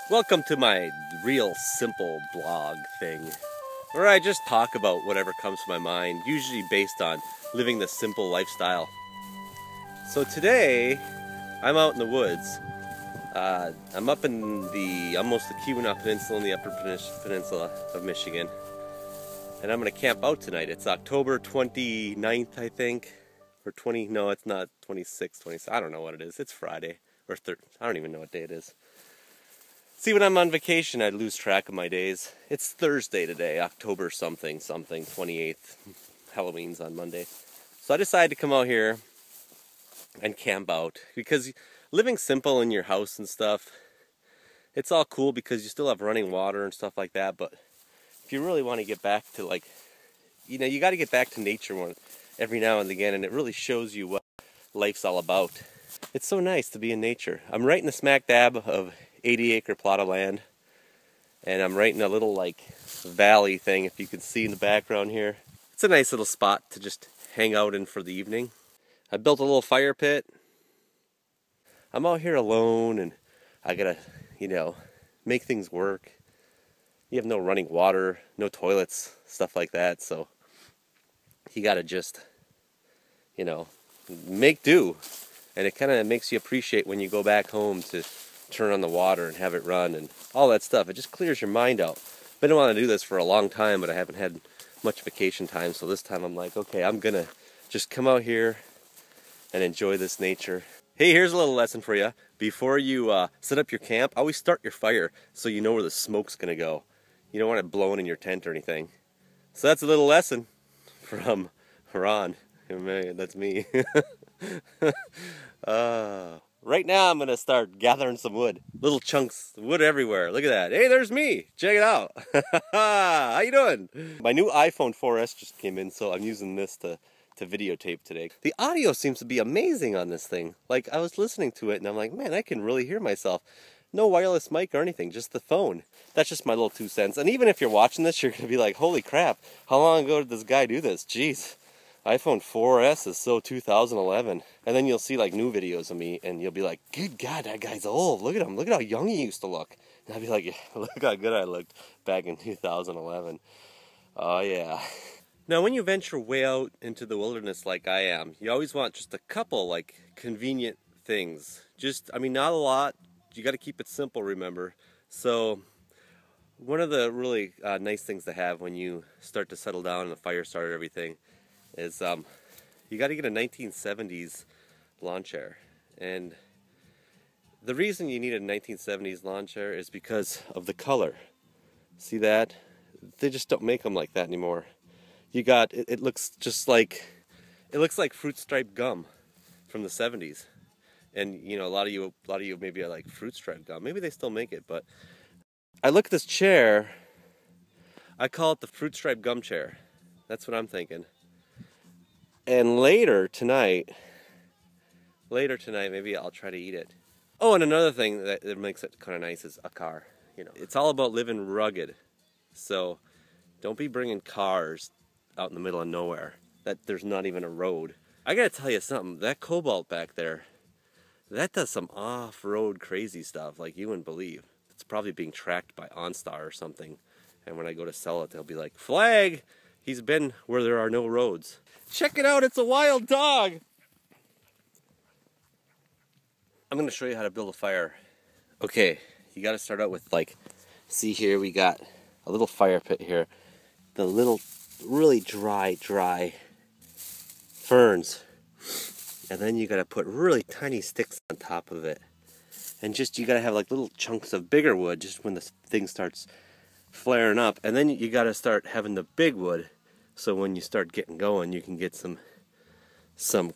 Welcome to my real simple blog thing, where I just talk about whatever comes to my mind, usually based on living the simple lifestyle. So today, I'm out in the woods. I'm up in almost the Keweenaw Peninsula in the Upper Peninsula of Michigan. And I'm going to camp out tonight. It's October 29th, I think. Or no, it's not 26th, 27th. I don't know what it is. It's Friday. Or I don't even know what day it is. See, when I'm on vacation, I lose track of my days. It's Thursday today, October something, 28th. Halloween's on Monday. So I decided to come out here and camp out. Because living simple in your house and stuff, it's all cool because you still have running water and stuff like that. But if you really want to get back to you got to get back to nature every now and again. And it really shows you what life's all about. It's so nice to be in nature. I'm right in the smack dab of 80-acre plot of land, and I'm right in a little valley thing, if you can see in the background here. It's a nice little spot to just hang out in for the evening. I built a little fire pit. I'm out here alone, and I gotta, make things work. You have no running water, no toilets, stuff like that, so you gotta just, make do. And it kind of makes you appreciate when you go back home to turn on the water and have it run and all that stuff. It just clears your mind out. Been wanting to do this for a long time, but I haven't had much vacation time, so this time I'm like, okay, I'm gonna just come out here and enjoy this nature. Hey, here's a little lesson for you. Before you set up your camp, always start your fire so you know where the smoke's gonna go. You don't want it blowing in your tent or anything. So that's a little lesson from Ron. That's me. Right now I'm going to start gathering some wood. Little chunks of wood everywhere. Look at that. Hey, there's me. Check it out. How you doing? My new iPhone 4S just came in, so I'm using this to videotape today. The audio seems to be amazing on this thing. I was listening to it and I'm like, man, I can really hear myself. No wireless mic or anything, just the phone. That's just my little 2 cents. And even if you're watching this, you're going to be like, holy crap, how long ago did this guy do this? Jeez. iPhone 4S is so 2011. And then you'll see new videos of me and you'll be like, good God, that guy's old. Look at him. Look at how young he used to look. And I'll be like, yeah, look how good I looked back in 2011. Oh yeah. Now when you venture way out into the wilderness like I am, you always want just a couple convenient things. Not a lot. You got to keep it simple, remember. So one of the really nice things to have when you start to settle down and the fire started everything is you got to get a 1970s lawn chair. And the reason you need a 1970s lawn chair is because of the color. See that? They just don't make them like that anymore. You got it looks just like fruit stripe gum from the 70s. And a lot of you maybe are like, fruit stripe gum. Maybe they still make it, but I look at this chair, I call it the fruit stripe gum chair. That's what I'm thinking. And later tonight, maybe I'll try to eat it. Oh, and another thing that makes it kind of nice is a car. It's all about living rugged. So don't be bringing cars out in the middle of nowhere that there's not even a road. I gotta tell you something, that Cobalt back there, that does some off-road crazy stuff like you wouldn't believe. It's probably being tracked by OnStar or something. And when I go to sell it, they'll be like, flag! He's been where there are no roads. Check it out, it's a wild dog! I'm going to show you how to build a fire. Okay, you got to start out with see here, we got a little fire pit here. The little, really dry ferns. And then you got to put really tiny sticks on top of it. And you got to have little chunks of bigger wood just when the thing starts flaring up. And then you got to start having the big wood. So when you start getting going, you can get some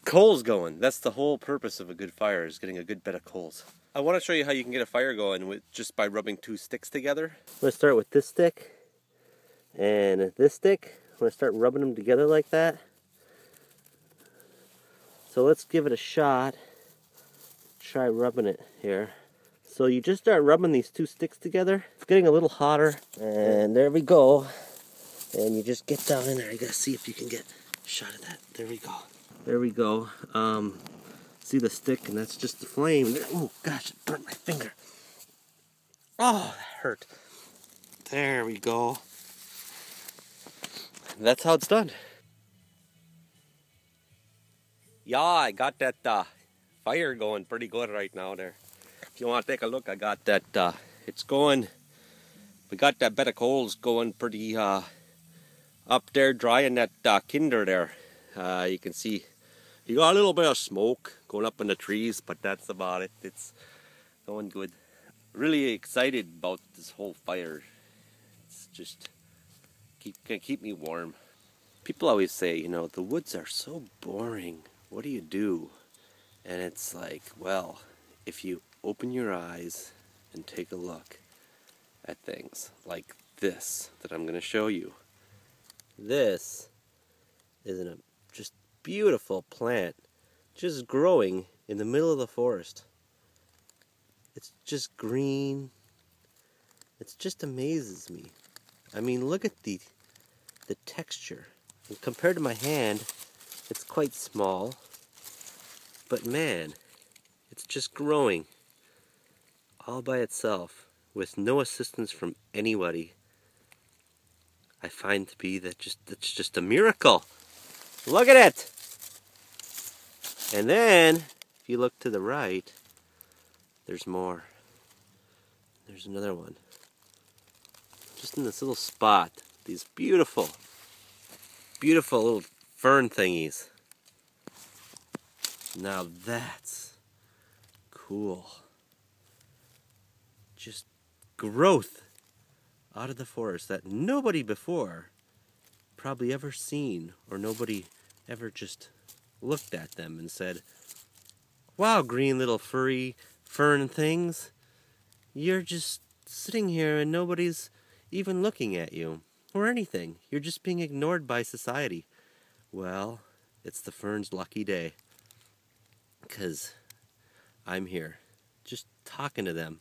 coals going. That's the whole purpose of a good fire, is getting a good bed of coals. I want to show you how you can get a fire going just by rubbing 2 sticks together. I'm going to start with this stick and this stick. I'm going to start rubbing them together like that. So let's give it a shot. Try rubbing it here. So you just start rubbing these 2 sticks together. It's getting a little hotter. And there we go. And you just get down in there. You gotta see if you can get a shot of that. There we go. There we go. See the stick, and that's just the flame. Oh gosh, it burnt my finger. Oh, that hurt. There we go. That's how it's done. Yeah, I got that fire going pretty good right now there. If you want to take a look, I got that, it's going, we got that bed of coals going pretty up there, drying that kinder there. You can see, you got a little bit of smoke going up in the trees, but that's about it. It's going good. Really excited about this whole fire. It's just gonna keep me warm. People always say, you know, the woods are so boring. What do you do? And it's like, well, if you open your eyes and take a look at things like this that I'm going to show you. This is a just beautiful plant just growing in the middle of the forest. It's just green. It just amazes me. I mean, look at the texture. And compared to my hand, it's quite small. But man, it's just growing all by itself with no assistance from anybody. I find to be that's just a miracle. Look at it. And then if you look to the right, there's more. There's another one. Just in this little spot, these beautiful little fern thingies. Now that's cool. Just growth out of the forest that nobody before probably ever seen, or nobody ever just looked at them and said, wow, green little furry fern things, you're just sitting here and nobody's even looking at you or anything. You're just being ignored by society. Well, it's the fern's lucky day, because I'm here just talking to them,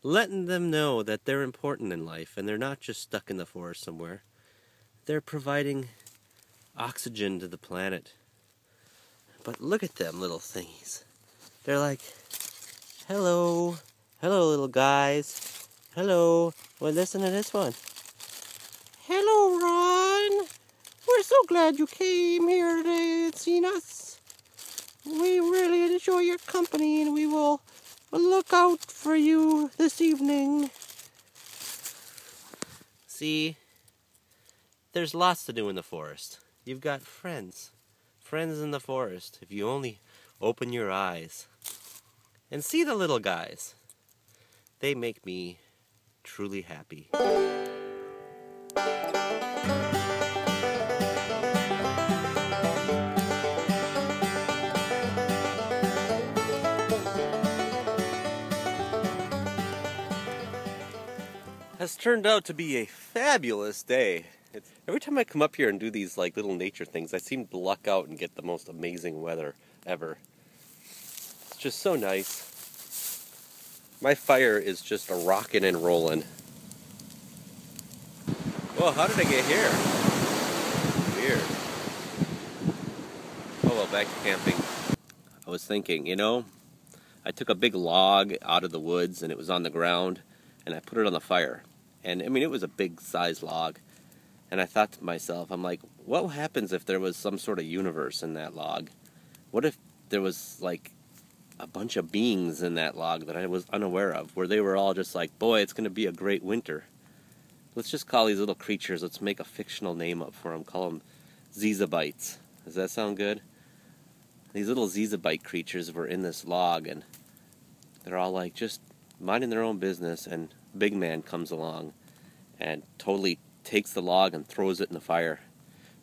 letting them know that they're important in life and they're not just stuck in the forest somewhere. They're providing oxygen to the planet. But look at them little thingies. They're like, hello, hello little guys, hello. Well, listen to this one. Hello, Ron. We're so glad you came here today and seen us. We really enjoy your company and we will look out for you this evening. See, there's lots to do in the forest. You've got friends in the forest. If you only open your eyes and see the little guys, they make me truly happy. Has turned out to be a fabulous day. Every time I come up here and do these like little nature things, I seem to luck out and get the most amazing weather ever. It's just so nice. My fire is just a rockin' and rollin'. Well, how did I get here? Weird. Oh well, back to camping. I was thinking, you know, I took a big log out of the woods and it was on the ground and I put it on the fire. And I mean, it was a big size log. And I thought to myself, I'm like, what happens if there was some sort of universe in that log? What if there was like a bunch of beings in that log that I was unaware of, where they were all just like, boy, it's going to be a great winter. Let's just call these little creatures, let's make a fictional name up for them, call them Zizabites. Does that sound good? These little Zizabite creatures were in this log, and they're all like just minding their own business, and Big Man comes along and totally takes the log and throws it in the fire,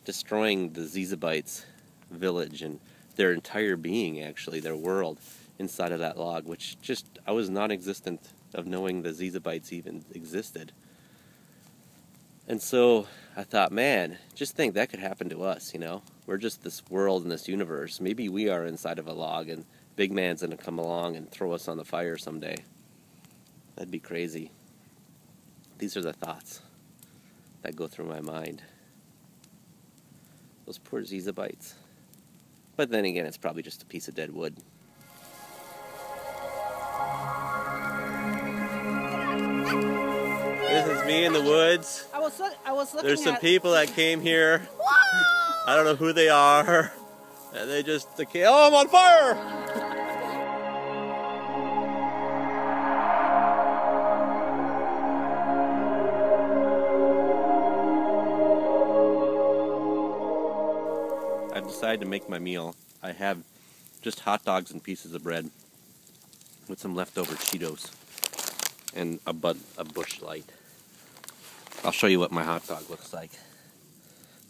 destroying the Zizabites' village and their entire being, actually, their world inside of that log, which just, I was non-existent of knowing the Zizabites even existed. And so I thought, man, just think that could happen to us, you know? We're just this world in this universe. Maybe we are inside of a log and Big Man's going to come along and throw us on the fire someday. That'd be crazy. These are the thoughts that go through my mind. Those poor Zizabites. But then again, it's probably just a piece of dead wood. This is me in the woods. I was looking. There's some people that came here. Whoa! I don't know who they are. And they came. Oh, I'm on fire! I've decided to make my meal. I have just hot dogs and pieces of bread with some leftover Cheetos and a Busch Light. I'll show you what my hot dog looks like.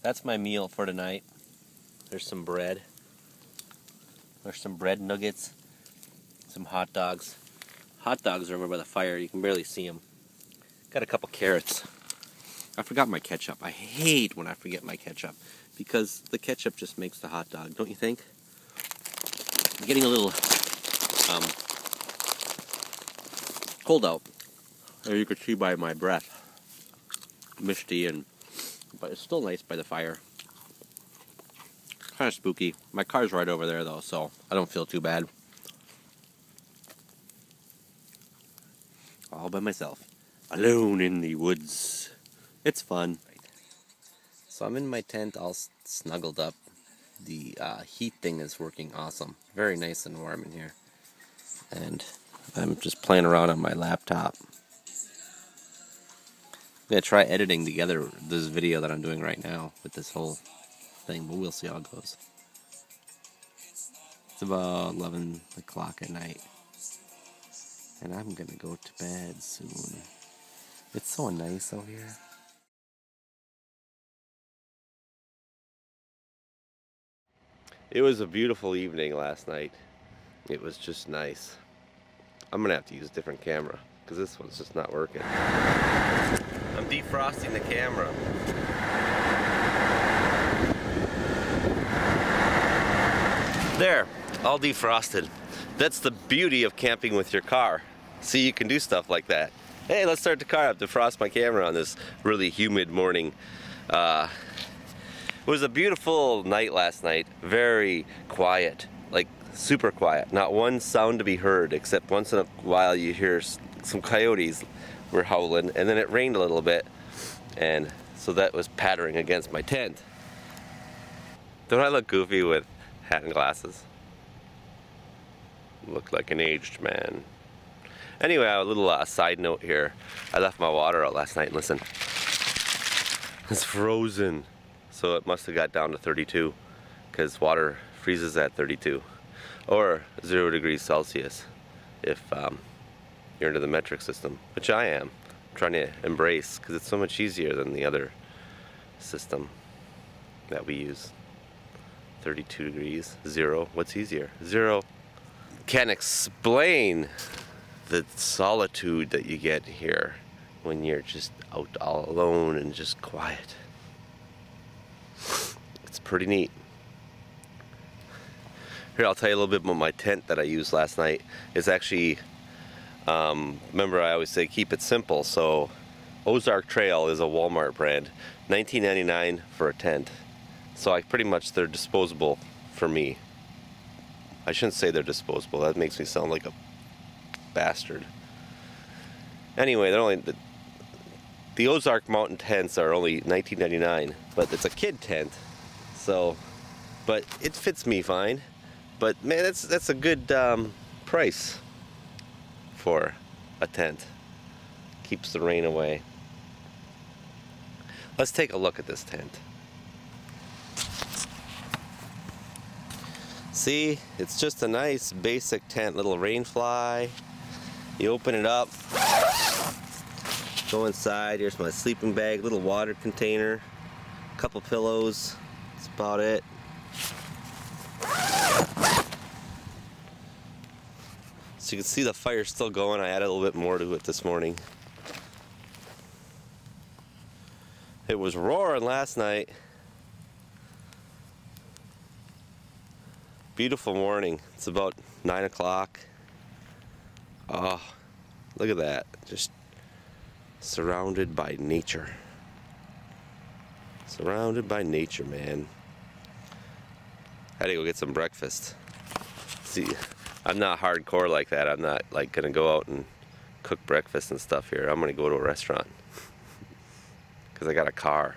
That's my meal for tonight. There's some bread. There's some bread nuggets. Some hot dogs. Hot dogs are over by the fire. You can barely see them. Got a couple carrots. I forgot my ketchup. I hate when I forget my ketchup because the ketchup just makes the hot dog, don't you think? I'm getting a little cold out. As you could see by my breath. Misty, but it's still nice by the fire. Kind of spooky. My car's right over there though, so I don't feel too bad. All by myself. Alone in the woods. It's fun. So I'm in my tent all snuggled up. The heat thing is working awesome. Very nice and warm in here. And I'm just playing around on my laptop. I'm going to try editing together this video that I'm doing right now with this whole thing, but we'll see how it goes. It's about 11 o'clock at night. And I'm going to go to bed soon. It's so nice out here. It was a beautiful evening last night. It was just nice. I'm going to have to use a different camera because this one's just not working. I'm defrosting the camera. There, all defrosted. That's the beauty of camping with your car. See, you can do stuff like that. Hey, let's start the car up, defrost my camera on this really humid morning. It was a beautiful night last night. Very quiet, like super quiet. Not one sound to be heard, except once in a while you hear some coyotes were howling, and then it rained a little bit, and so that was pattering against my tent. Don't I look goofy with hat and glasses? Look like an aged man. Anyway, a little side note here. I left my water out last night, and listen. It's frozen. So it must have got down to 32, because water freezes at 32. Or 0 degrees Celsius if you're into the metric system, which I am. I'm trying to embrace, because it's so much easier than the other system that we use. 32 degrees, 0, what's easier? 0. Can't explain the solitude that you get here when you're just out all alone and just quiet. It's pretty neat. Here, I'll tell you a little bit about my tent that I used last night. It's actually, remember I always say keep it simple, so Ozark Trail is a Walmart brand. $19.99 for a tent. So I pretty much, they're disposable for me. I shouldn't say they're disposable, that makes me sound like a bastard. Anyway, they're only, the Ozark Mountain tents are only $19.99, but it's a kid tent, so, but it fits me fine. But man, that's a good price for a tent. Keeps the rain away. Let's take a look at this tent. See, it's just a nice basic tent, little rain fly. You open it up, go inside, here's my sleeping bag, little water container, couple pillows, that's about it. So you can see the fire's still going. I added a little bit more to it this morning. It was roaring last night. Beautiful morning. It's about 9 o'clock. Oh, look at that. Just surrounded by nature. Surrounded by nature, man. I had to go get some breakfast. See, I'm not hardcore like that. I'm not like gonna go out and cook breakfast and stuff here. I'm gonna go to a restaurant because I got a car.